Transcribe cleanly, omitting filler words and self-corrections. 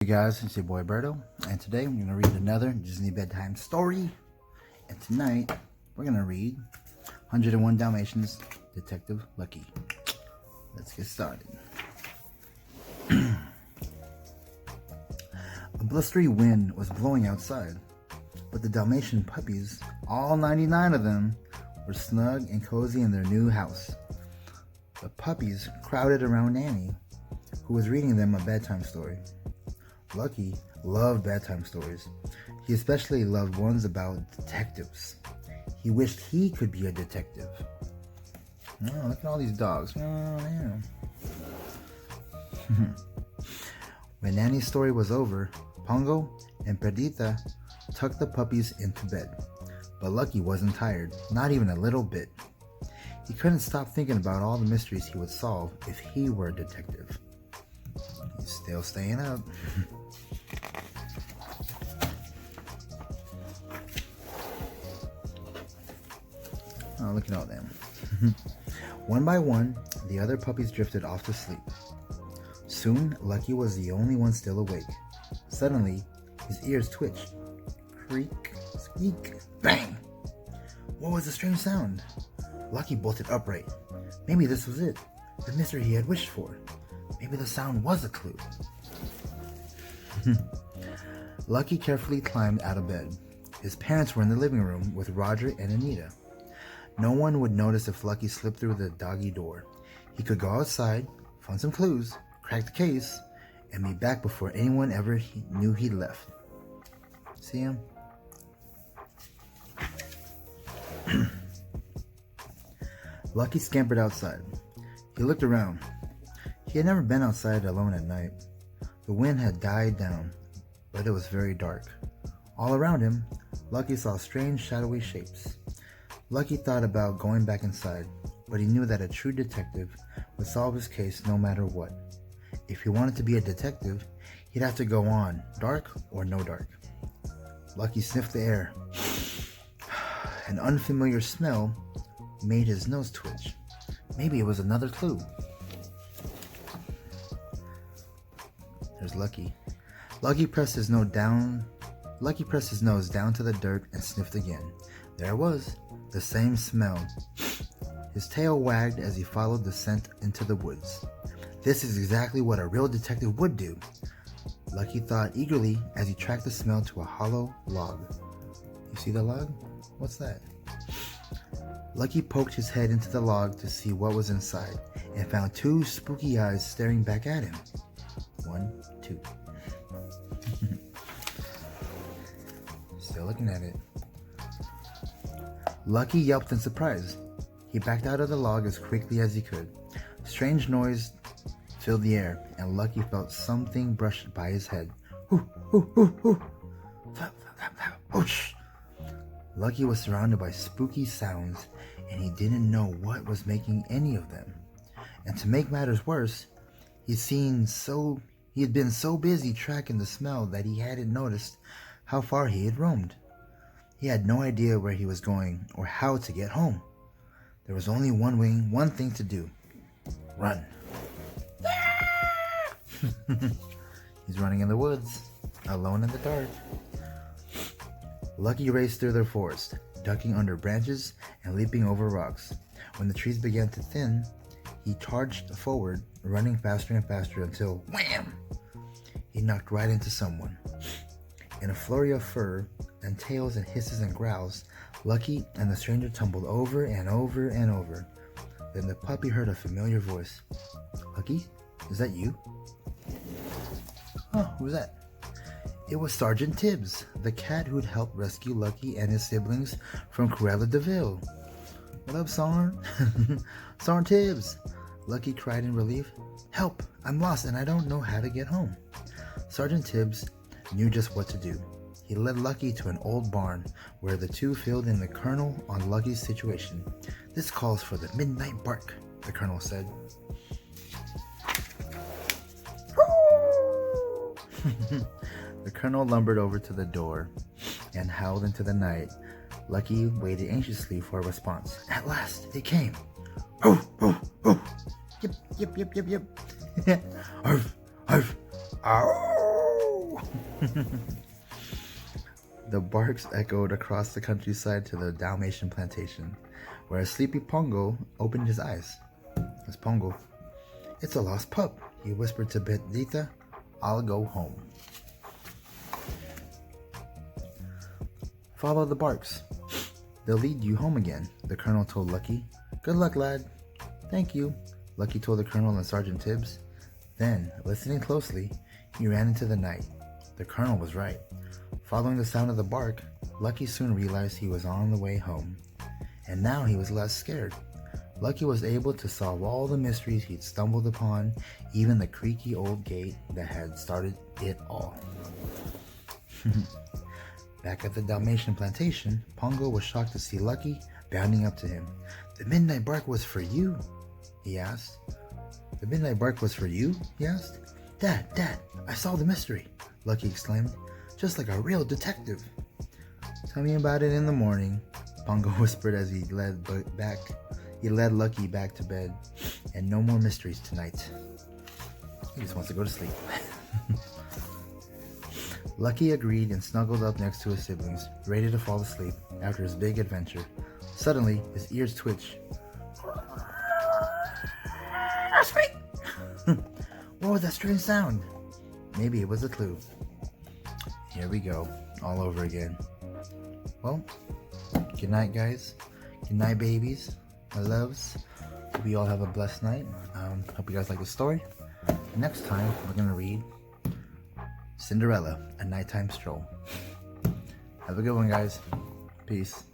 Hey guys, it's your boy Berto, and today we're going to read another Disney bedtime story. And tonight we're going to read 101 Dalmatians Detective Lucky. Let's get started. A blustery wind was blowing outside, but the Dalmatian puppies, all 99 of them, were snug and cozy in their new house. The puppies crowded around Annie, who was reading them a bedtime story. Lucky loved bedtime stories. He especially loved ones about detectives. He wished he could be a detective. Oh, look at all these dogs. Oh, man. When Nanny's story was over, Pongo and Perdita tucked the puppies into bed. But Lucky wasn't tired, not even a little bit. He couldn't stop thinking about all the mysteries he would solve if he were a detective. He's still staying up. Oh, look at all them. One by one, the other puppies drifted off to sleep. Soon, Lucky was the only one still awake. Suddenly, his ears twitched. Creak, squeak, bang! What was the strange sound? Lucky bolted upright. Maybe this was it, the mystery he had wished for. Maybe the sound was a clue. Lucky carefully climbed out of bed. His parents were in the living room with Roger and Anita. No one would notice if Lucky slipped through the doggy door. He could go outside, find some clues, crack the case, and be back before anyone ever knew he'd left. See him? Lucky scampered outside. He looked around. He had never been outside alone at night. The wind had died down, but it was very dark. All around him, Lucky saw strange shadowy shapes. Lucky thought about going back inside, but he knew that a true detective would solve his case no matter what. If he wanted to be a detective, he'd have to go on, dark or no dark. Lucky sniffed the air. An unfamiliar smell made his nose twitch. Maybe it was another clue. There's Lucky. Lucky pressed his nose down to the dirt and sniffed again. There it was, the same smell. His tail wagged as he followed the scent into the woods. This is exactly what a real detective would do, Lucky thought eagerly as he tracked the smell to a hollow log. You see the log? What's that? Lucky poked his head into the log to see what was inside and found two spooky eyes staring back at him. 1, 2. Still looking at it. Lucky yelped in surprise. He backed out of the log as quickly as he could. Strange noise filled the air, and Lucky felt something brushed by his head. Hoo, hoo, hoo, hoo. Flap, flap, flap, flap. Whoosh. Lucky was surrounded by spooky sounds, and he didn't know what was making any of them. And to make matters worse, he had been so busy tracking the smell that he hadn't noticed how far he had roamed. He had no idea where he was going or how to get home. There was only one thing to do. Run. He's running in the woods, alone in the dark. Lucky raced through the forest, ducking under branches and leaping over rocks. When the trees began to thin, he charged forward, running faster and faster until, wham! He knocked right into someone. In a flurry of fur and tails and hisses and growls, Lucky and the stranger tumbled over and over and over. Then the puppy heard a familiar voice. Lucky, is that you? Oh, who's that? It was Sergeant Tibs, the cat who'd helped rescue Lucky and his siblings from Cruella de Vil. What up, Sarn? Sergeant Tibs! Lucky cried in relief. Help! I'm lost and I don't know how to get home. Sergeant Tibs knew just what to do. He led Lucky to an old barn where the two filled in the colonel on Lucky's situation. This calls for the midnight bark, the colonel said. The colonel lumbered over to the door and howled into the night. Lucky waited anxiously for a response. At last, it came. Oh, oh, oh. Yip, yip, yip, yip, yip. Arf, arf. Ow! The barks echoed across the countryside to the Dalmatian plantation, where a sleepy Pongo opened his eyes. It's Pongo. "It's a lost pup," he whispered to Bendita. "I'll go home." "Follow the barks. They'll lead you home again," the colonel told Lucky. "Good luck, lad." "Thank you," Lucky told the colonel and Sergeant Tibbs. Then, listening closely, he ran into the night. The colonel was right. Following the sound of the bark, Lucky soon realized he was on the way home. And now he was less scared. Lucky was able to solve all the mysteries he'd stumbled upon, even the creaky old gate that had started it all. Back at the Dalmatian plantation, Pongo was shocked to see Lucky bounding up to him. "The midnight bark was for you," he asked. "The midnight bark was for you?" he asked. Dad, I solved the mystery," Lucky exclaimed. "Just like a real detective." "Tell me about it in the morning," Pongo whispered as he led Lucky back to bed. "And no more mysteries tonight." He just wants to go to sleep. Lucky agreed and snuggled up next to his siblings, ready to fall asleep after his big adventure. Suddenly, his ears twitched. What was that strange sound? Maybe it was a clue. Here we go, all over again. Well, good night, guys. Good night, babies. My loves. Hope you all have a blessed night. Hope you guys like the story. Next time, we're going to read Cinderella, A Nighttime Stroll. Have a good one, guys. Peace.